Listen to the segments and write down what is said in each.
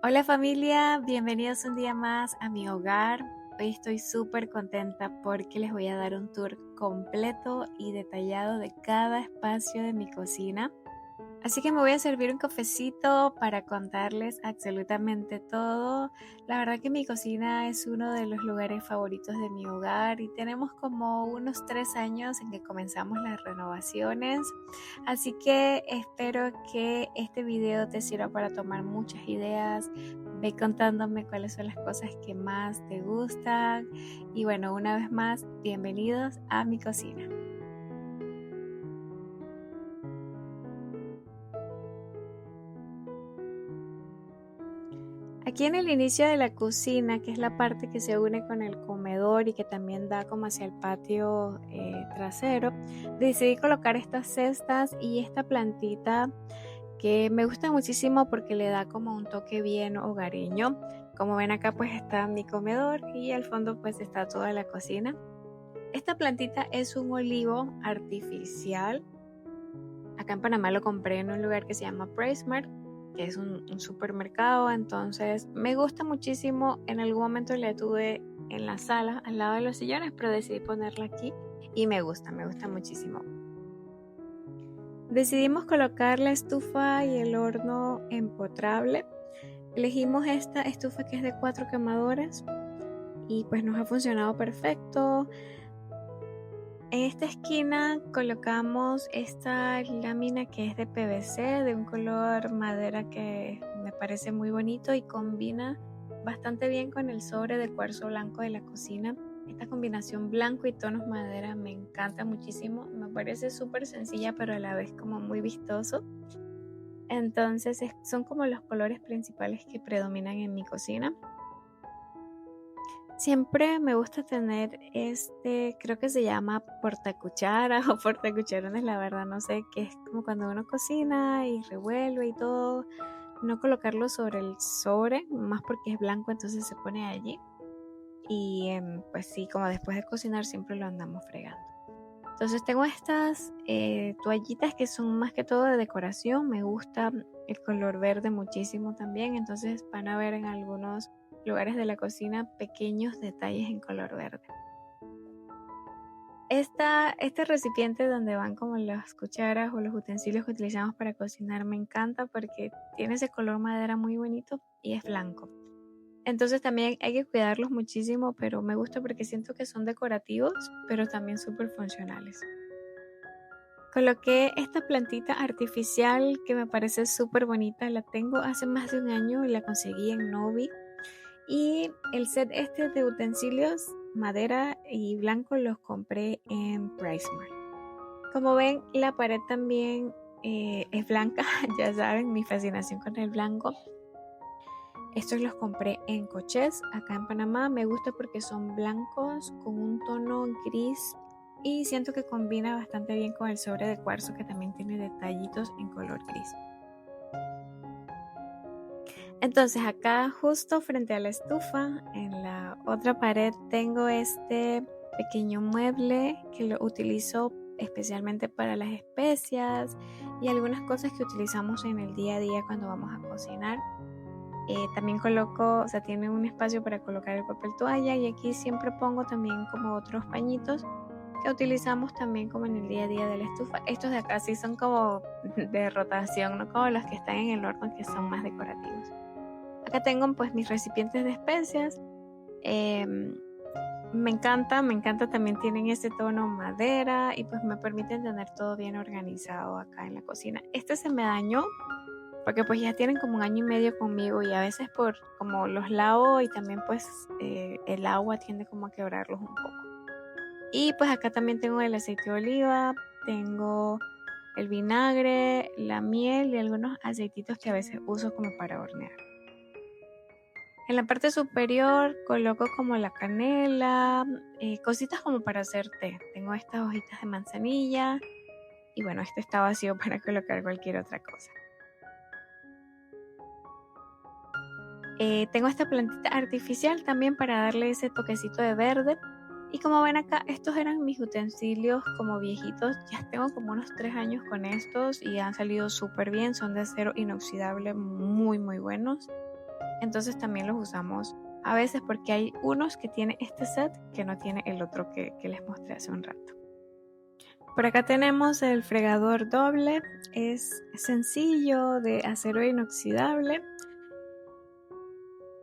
Hola familia, bienvenidos un día más a mi hogar. Hoy estoy súper contenta porque les voy a dar un tour completo y detallado de cada espacio de mi cocina. Así que me voy a servir un cafecito para contarles absolutamente todo. La verdad que mi cocina es uno de los lugares favoritos de mi hogar y tenemos como unos 3 años en que comenzamos las renovaciones. Así que espero que este video te sirva para tomar muchas ideas. Ve contándome cuáles son las cosas que más te gustan. Y bueno, una vez más, bienvenidos a mi cocina. Aquí en el inicio de la cocina, que es la parte que se une con el comedor y que también da como hacia el patio trasero, decidí colocar estas cestas y esta plantita que me gusta muchísimo porque le da como un toque bien hogareño. Como ven acá pues está mi comedor y al fondo pues está toda la cocina. Esta plantita es un olivo artificial. Acá en Panamá lo compré en un lugar que se llama PriceMart, que es un supermercado, entonces me gusta muchísimo. En algún momento la tuve en la sala al lado de los sillones, pero decidí ponerla aquí y me gusta muchísimo. Decidimos colocar la estufa y el horno empotrable. Elegimos esta estufa que es de 4 quemadoras y pues nos ha funcionado perfecto. En esta esquina colocamos esta lámina que es de PVC, de un color madera que me parece muy bonito y combina bastante bien con el sobre de cuarzo blanco de la cocina. Esta combinación blanco y tonos madera me encanta muchísimo. Me parece súper sencilla pero a la vez como muy vistoso. Entonces son como los colores principales que predominan en mi cocina. Siempre me gusta tener creo que se llama portacuchara o portacucharones, la verdad no sé, que es como cuando uno cocina y revuelve y todo, no colocarlo sobre el sobre, más porque es blanco entonces se pone allí. Y pues sí, como después de cocinar siempre lo andamos fregando. Entonces tengo estas toallitas que son más que todo de decoración. Me gusta el color verde muchísimo también. Entonces van a ver en algunos lugares de la cocina pequeños detalles en color verde. Este recipiente donde van como las cucharas o los utensilios que utilizamos para cocinar me encanta porque tiene ese color madera muy bonito y es blanco. Entonces también hay que cuidarlos muchísimo, pero me gusta porque siento que son decorativos, pero también súper funcionales. Coloqué esta plantita artificial que me parece súper bonita. La tengo hace más de un año y la conseguí en Novi. Y el set de utensilios, madera y blanco, los compré en PriceMart. Como ven, la pared también es blanca. Ya saben, mi fascinación con el blanco. Estos los compré en Cochés, acá en Panamá. Me gusta porque son blancos con un tono gris y siento que combina bastante bien con el sobre de cuarzo que también tiene detallitos en color gris. Entonces acá justo frente a la estufa, en la otra pared, tengo este pequeño mueble que lo utilizo especialmente para las especias y algunas cosas que utilizamos en el día a día cuando vamos a cocinar. También coloco, o sea, tiene un espacio para colocar el papel toalla y aquí siempre pongo también como otros pañitos que utilizamos también como en el día a día de la estufa. Estos de acá sí son como de rotación, no como los que están en el horno que son más decorativos. Acá tengo pues mis recipientes de especias. Eh, me encanta también tienen este tono madera y pues me permiten tener todo bien organizado acá en la cocina. Este se me dañó porque pues ya tienen como un año y medio conmigo y a veces por como los lavo y también pues el agua tiende como a quebrarlos un poco. Y pues acá también tengo el aceite de oliva, tengo el vinagre, la miel y algunos aceititos que a veces uso como para hornear. En la parte superior coloco como la canela, cositas como para hacer té. Tengo estas hojitas de manzanilla y bueno, este está vacío para colocar cualquier otra cosa. Tengo esta plantita artificial también para darle ese toquecito de verde. Y como ven acá, estos eran mis utensilios como viejitos. Ya tengo como unos 3 años con estos y han salido súper bien. Son de acero inoxidable, muy muy buenos. Entonces también los usamos a veces porque hay unos que tienen este set que no tiene el otro que les mostré hace un rato. Por acá tenemos el fregador doble, es sencillo, de acero inoxidable.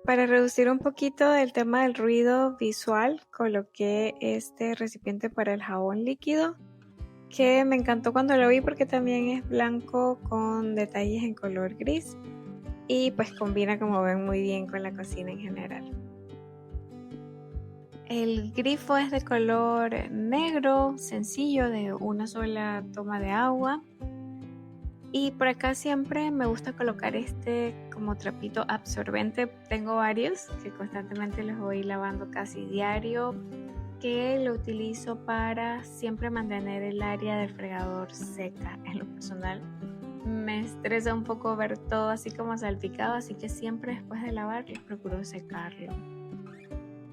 Para reducir un poquito el tema del ruido visual, coloqué este recipiente para el jabón líquido, que me encantó cuando lo vi porque también es blanco con detalles en color gris y pues combina, como ven, muy bien con la cocina en general. El grifo es de color negro, sencillo, de una sola toma de agua. Y por acá siempre me gusta colocar este como trapito absorbente. Tengo varios que constantemente los voy lavando casi diario, que lo utilizo para siempre mantener el área del fregador seca. En lo personal me estresa un poco ver todo así como salpicado, así que siempre después de lavar procuro secarlo.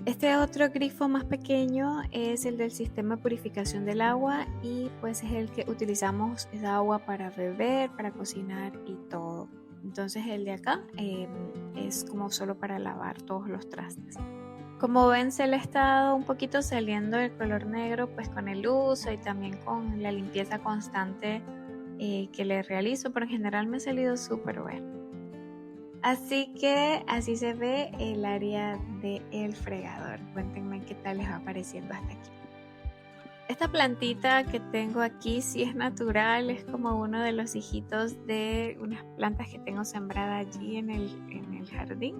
Este otro grifo más pequeño es el del sistema de purificación del agua y pues es el que utilizamos esa agua para beber, para cocinar y todo. Entonces el de acá es como solo para lavar todos los trastes. Como ven, se le ha estado un poquito saliendo el color negro pues con el uso y también con la limpieza constante que le realizo, pero en general me ha salido súper bueno. Así que así se ve el área del fregador. Cuéntenme qué tal les va pareciendo hasta aquí. Esta plantita que tengo aquí sí es natural, es como uno de los hijitos de unas plantas que tengo sembrada allí en el jardín.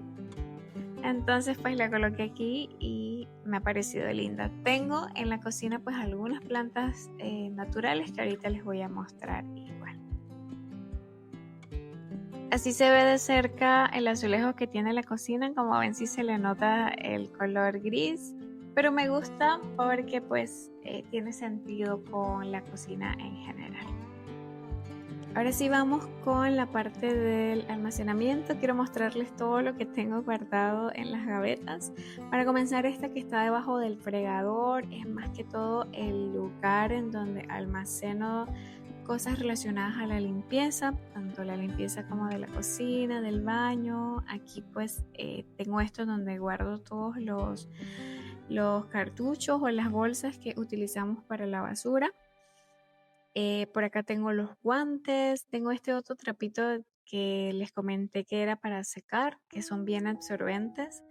Entonces pues la coloqué aquí y me ha parecido linda. Tengo en la cocina pues algunas plantas naturales que ahorita les voy a mostrar igual. Así se ve de cerca el azulejo que tiene la cocina, como ven sí se le nota el color gris, pero me gusta porque pues tiene sentido con la cocina en general. Ahora sí vamos con la parte del almacenamiento. Quiero mostrarles todo lo que tengo guardado en las gavetas. Para comenzar, esta que está debajo del fregador es más que todo el lugar en donde almaceno cosas relacionadas a la limpieza, tanto la limpieza como de la cocina, del baño. Aquí pues tengo esto donde guardo todos los cartuchos o las bolsas que utilizamos para la basura. Por acá tengo los guantes, tengo este otro trapito que les comenté que era para secar, que son bien absorbentes.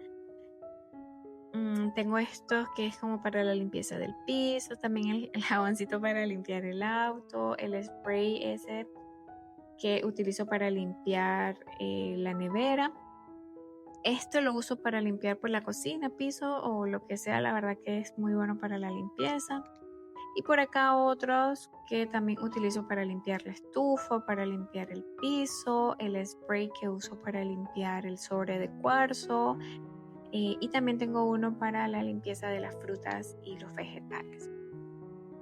Tengo estos que es como para la limpieza del piso, también el jaboncito para limpiar el auto, el spray ese que utilizo para limpiar la nevera. Esto lo uso para limpiar pues la cocina, piso o lo que sea, la verdad que es muy bueno para la limpieza. Y por acá otros que también utilizo para limpiar la estufa, para limpiar el piso, el spray que uso para limpiar el sobre de cuarzo. Y también tengo uno para la limpieza de las frutas y los vegetales.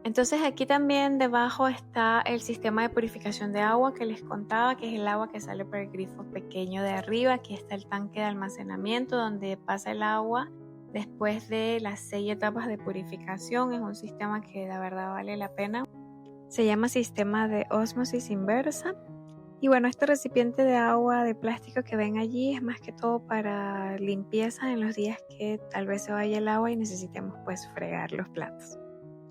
Entonces aquí también debajo está el sistema de purificación de agua que les contaba, que es el agua que sale por el grifo pequeño de arriba. Aquí está el tanque de almacenamiento donde pasa el agua después de las 6 etapas de purificación. Es un sistema que de verdad vale la pena. Se llama sistema de ósmosis inversa. Y bueno, este recipiente de agua de plástico que ven allí es más que todo para limpieza en los días que tal vez se vaya el agua y necesitemos pues fregar los platos.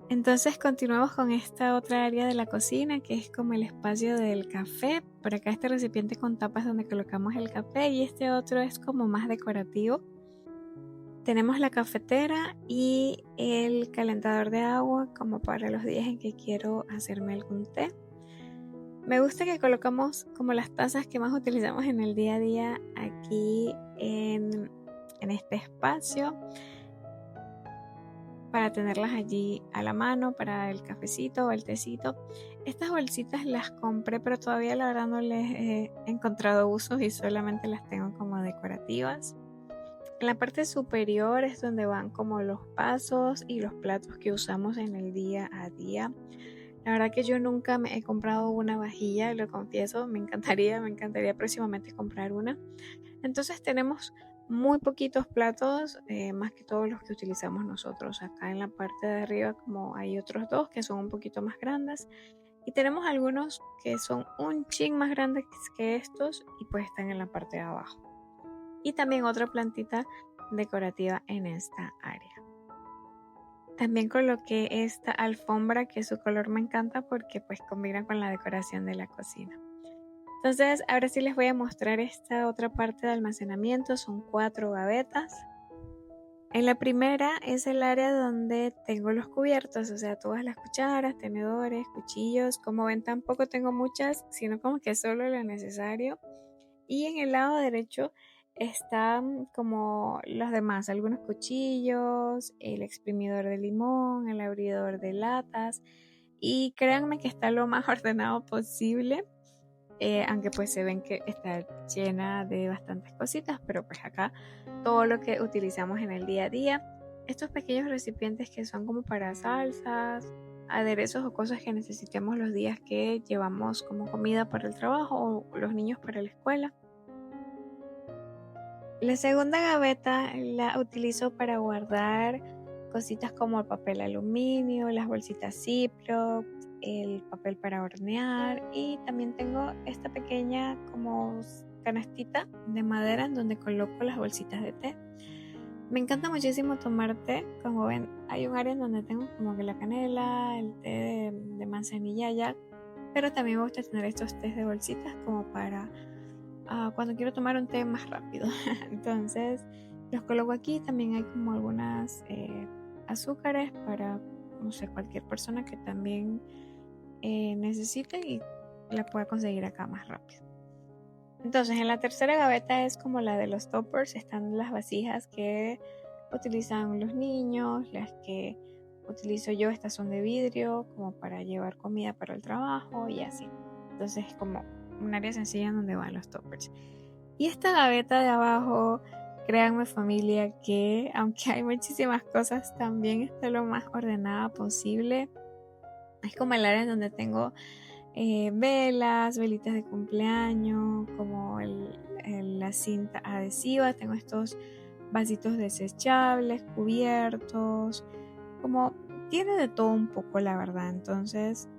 Entonces continuamos con esta otra área de la cocina que es como el espacio del café. Por acá este recipiente con tapas donde colocamos el café y este otro es como más decorativo. Tenemos la cafetera y el calentador de agua como para los días en que quiero hacerme algún té. Me gusta que colocamos como las tazas que más utilizamos en el día a día aquí en este espacio para tenerlas allí a la mano para el cafecito o el tecito. Estas bolsitas las compré, pero todavía la verdad no les he encontrado usos y solamente las tengo como decorativas. En la parte superior es donde van como los vasos y los platos que usamos en el día a día. La verdad que yo nunca me he comprado una vajilla, lo confieso, me encantaría próximamente comprar una. Entonces tenemos muy poquitos platos, más que todos los que utilizamos nosotros. Acá en la parte de arriba como hay otros dos que son un poquito más grandes y tenemos algunos que son un chin más grandes que estos y pues están en la parte de abajo. y también otra plantita decorativa en esta área. También coloqué esta alfombra que su color me encanta porque pues combina con la decoración de la cocina. Entonces ahora sí les voy a mostrar esta otra parte de almacenamiento. Son 4 gavetas. En la primera es el área donde tengo los cubiertos, o sea, todas las cucharas, tenedores, cuchillos. Como ven, tampoco tengo muchas, sino como que solo lo necesario. Y en el lado derecho están como los demás, algunos cuchillos, el exprimidor de limón, el abridor de latas. Y créanme que está lo más ordenado posible. Aunque pues se ven que está llena de bastantes cositas, pero pues acá todo lo que utilizamos en el día a día, estos pequeños recipientes que son como para salsas, aderezos o cosas que necesitemos los días que llevamos como comida para el trabajo o los niños para la escuela. La segunda gaveta la utilizo para guardar cositas como el papel aluminio, las bolsitas Ziploc, el papel para hornear, y también tengo esta pequeña como canastita de madera en donde coloco las bolsitas de té. Me encanta muchísimo tomar té. Como ven, hay un área en donde tengo como que la canela, el té de manzanilla ya, pero también me gusta tener estos tés de bolsitas como para cuando quiero tomar un té más rápido. Entonces los coloco aquí. También hay como algunas azúcares para, no sé, cualquier persona que también necesite y la pueda conseguir acá más rápido. Entonces en la tercera gaveta es como la de los toppers. Están las vasijas que utilizan los niños, las que utilizo yo. Estas son de vidrio como para llevar comida para el trabajo y así. Entonces es como un área sencilla en donde van los toppers. Y esta gaveta de abajo, créanme familia, que aunque hay muchísimas cosas, también está lo más ordenada posible. Es como el área en donde tengo velas, velitas de cumpleaños, como la cinta adhesiva. Tengo estos vasitos desechables, cubiertos, como tiene de todo un poco, la verdad. Entonces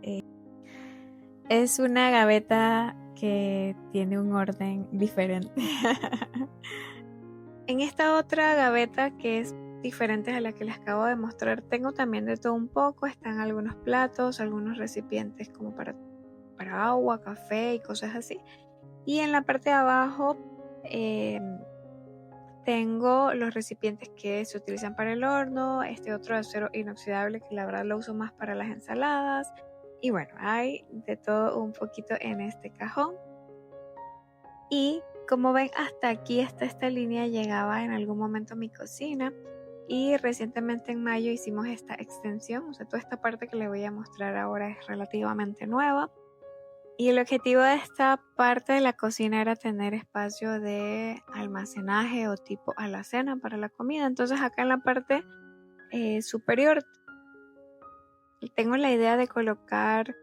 es una gaveta que tiene un orden diferente. En esta otra gaveta, que es diferente a la que les acabo de mostrar, tengo también de todo un poco. Están algunos platos, algunos recipientes como para agua, café y cosas así. Y en la parte de abajo tengo los recipientes que se utilizan para el horno, este otro de acero inoxidable que la verdad lo uso más para las ensaladas. Y bueno, hay de todo un poquito en este cajón. Y como ven, hasta aquí, hasta esta línea, llegaba en algún momento mi cocina. Y recientemente en mayo hicimos esta extensión. O sea, toda esta parte que les voy a mostrar ahora es relativamente nueva. Y el objetivo de esta parte de la cocina era tener espacio de almacenaje o tipo alacena para la comida. Entonces acá en la parte superior tengo la idea de colocar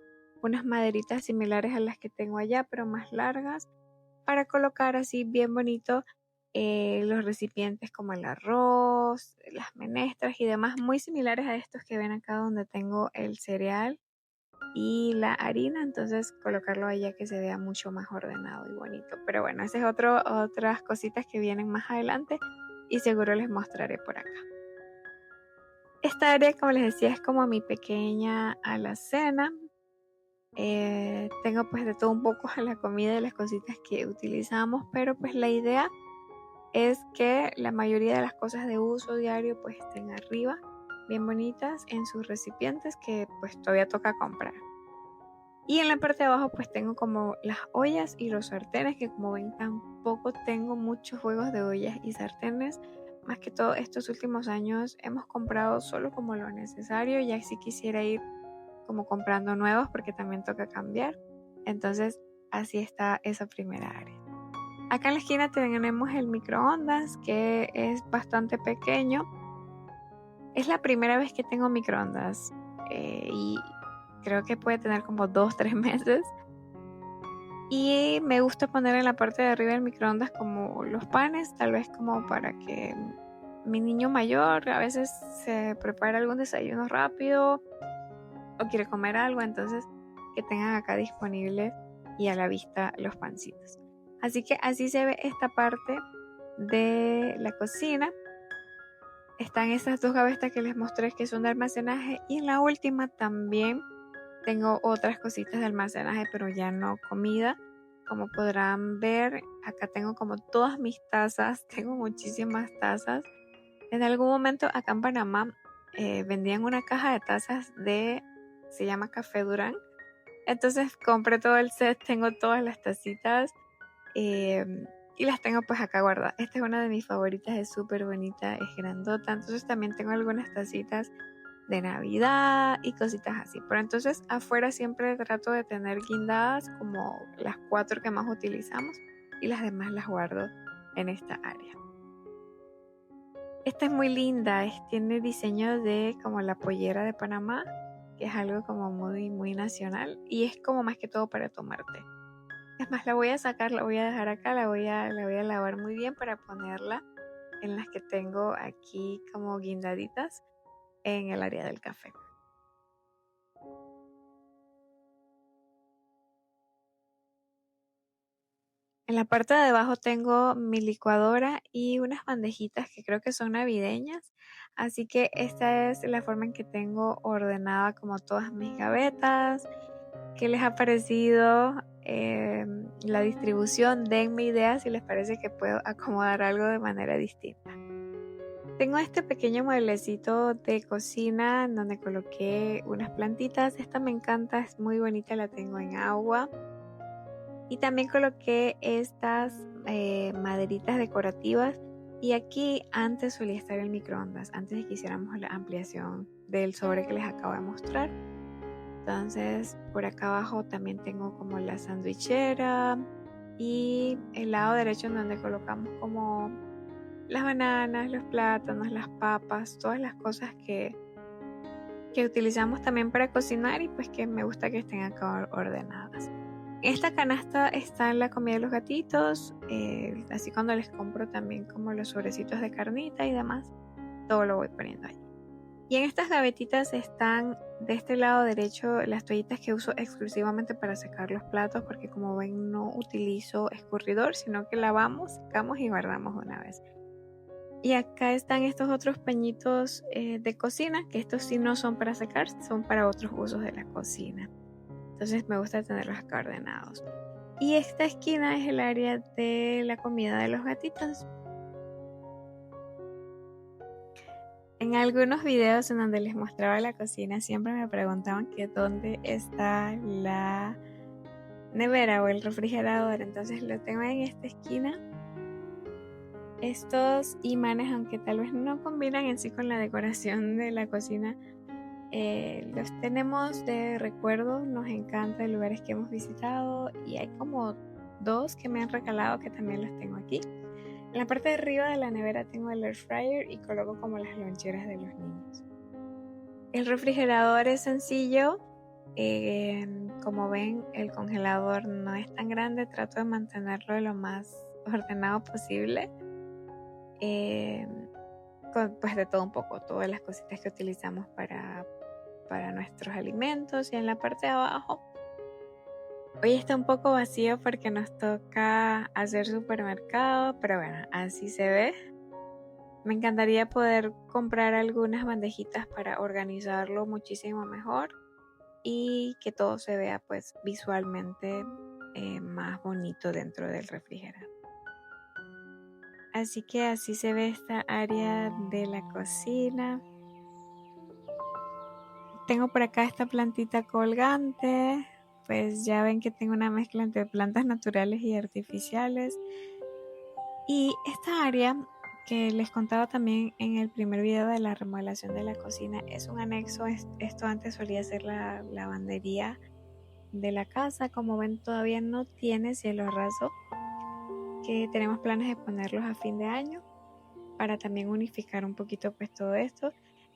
unas maderitas similares a las que tengo allá, pero más largas, para colocar así bien bonito los recipientes como el arroz, las menestras y demás, muy similares a estos que ven acá donde tengo el cereal y la harina. Entonces colocarlo allá que se vea mucho más ordenado y bonito. Pero bueno, esas es otras cositas que vienen más adelante y seguro les mostraré por acá. Esta área, como les decía, es como mi pequeña alacena. Tengo pues de todo un poco a la comida y las cositas que utilizamos, pero pues la idea es que la mayoría de las cosas de uso diario pues estén arriba, bien bonitas en sus recipientes, que pues todavía toca comprar. Y en la parte de abajo pues tengo como las ollas y los sartenes, que como ven tampoco tengo muchos juegos de ollas y sartenes. Más que todo estos últimos años hemos comprado solo como lo necesario. Ya si quisiera ir como comprando nuevos porque también toca cambiar. Entonces así está esa primera área. Acá en la esquina tenemos el microondas, que es bastante pequeño. Es la primera vez que tengo microondas y creo que puede tener como 2-3 meses. Y me gusta poner en la parte de arriba del microondas como los panes, tal vez como para que mi niño mayor a veces se prepara algún desayuno rápido o quiere comer algo, entonces que tengan acá disponibles y a la vista los pancitos. Así que así se ve esta parte de la cocina están esas 2 gavetas que les mostré que son de almacenaje, y en la última también tengo otras cositas de almacenaje, pero ya no comida. Como podrán ver, acá tengo como todas mis tazas, tengo muchísimas tazas. En algún momento acá en Panamá vendían una caja de tazas se llama Café Durán. Entonces compré todo el set, tengo todas las tacitas y las tengo pues acá guardadas. Esta es una de mis favoritas, es súper bonita, es grandota. Entonces también tengo algunas tacitas de Navidad y cositas así. Pero entonces afuera siempre trato de tener guindadas como las 4 que más utilizamos, y las demás las guardo en esta área. Esta es muy linda, tiene diseño de como la pollera de Panamá, que es algo como muy, muy nacional, y es como más que todo para tomarte. Es más, la voy a sacar, la voy a dejar acá, la voy a lavar muy bien para ponerla en las que tengo aquí como guindaditas en el área del café. En la parte de abajo tengo mi licuadora y unas bandejitas que creo que son navideñas. Así que esta es la forma en que tengo ordenada como todas mis gavetas. ¿Qué les ha parecido la distribución? Denme ideas si les parece que puedo acomodar algo de manera distinta. Tengo este pequeño mueblecito de cocina en donde coloqué unas plantitas. Esta me encanta, es muy bonita, la tengo en agua. Y también coloqué estas maderitas decorativas. Y aquí antes solía estar el microondas, antes de que hiciéramos la ampliación del sobre que les acabo de mostrar. Entonces por acá abajo también tengo como la sandwichera y el lado derecho en donde colocamos como las bananas, los plátanos, las papas, todas las cosas que utilizamos también para cocinar y pues que me gusta que estén acá ordenadas. En esta canasta está la comida de los gatitos, así cuando les compro también como los sobrecitos de carnita y demás, todo lo voy poniendo allí. Y en estas gavetitas están de este lado derecho las toallitas que uso exclusivamente para secar los platos, porque como ven no utilizo escurridor, sino que lavamos, secamos y guardamos una vez. Y acá están estos otros pañitos de cocina, que estos sí no son para secar, son para otros usos de la cocina. Entonces me gusta tenerlos acá ordenados. Y esta esquina es el área de la comida de los gatitos. En algunos videos en donde les mostraba la cocina siempre me preguntaban que dónde está la nevera o el refrigerador. Entonces lo tengo en esta esquina. Estos imanes, aunque tal vez no combinan en sí con la decoración de la cocina, los tenemos de recuerdo. Nos encanta los lugares que hemos visitado y hay como 2 que me han regalado que también los tengo aquí. En la parte de arriba de la nevera tengo el air fryer y coloco como las loncheras de los niños. El refrigerador es sencillo. Como ven, el congelador no es tan grande. Trato de mantenerlo lo más ordenado posible. Pues de todo un poco, todas las cositas que utilizamos para nuestros alimentos. Y en la parte de abajo hoy está un poco vacío porque nos toca hacer supermercado, pero bueno, así se ve. Me encantaría poder comprar algunas bandejitas para organizarlo muchísimo mejor y que todo se vea pues visualmente más bonito dentro del refrigerador. Así que así se ve esta área de la cocina. Tengo por acá esta plantita colgante. Pues ya ven que tengo una mezcla entre plantas naturales y artificiales. Y esta área que les contaba también en el primer video de la remodelación de la cocina es un anexo. Esto antes solía ser la lavandería de la casa. Como ven, todavía no tiene cielo raso, que tenemos planes de ponerlos a fin de año para también unificar un poquito pues todo esto.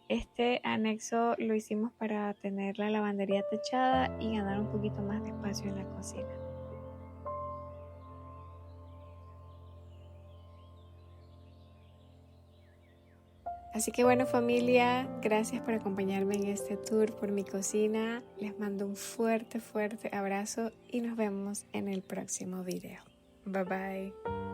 Este anexo lo hicimos para tener la lavandería techada y ganar un poquito más de espacio en la cocina. Así que bueno, familia, gracias por acompañarme en este tour por mi cocina. Les mando un fuerte, fuerte abrazo y nos vemos en el próximo video. Bye bye.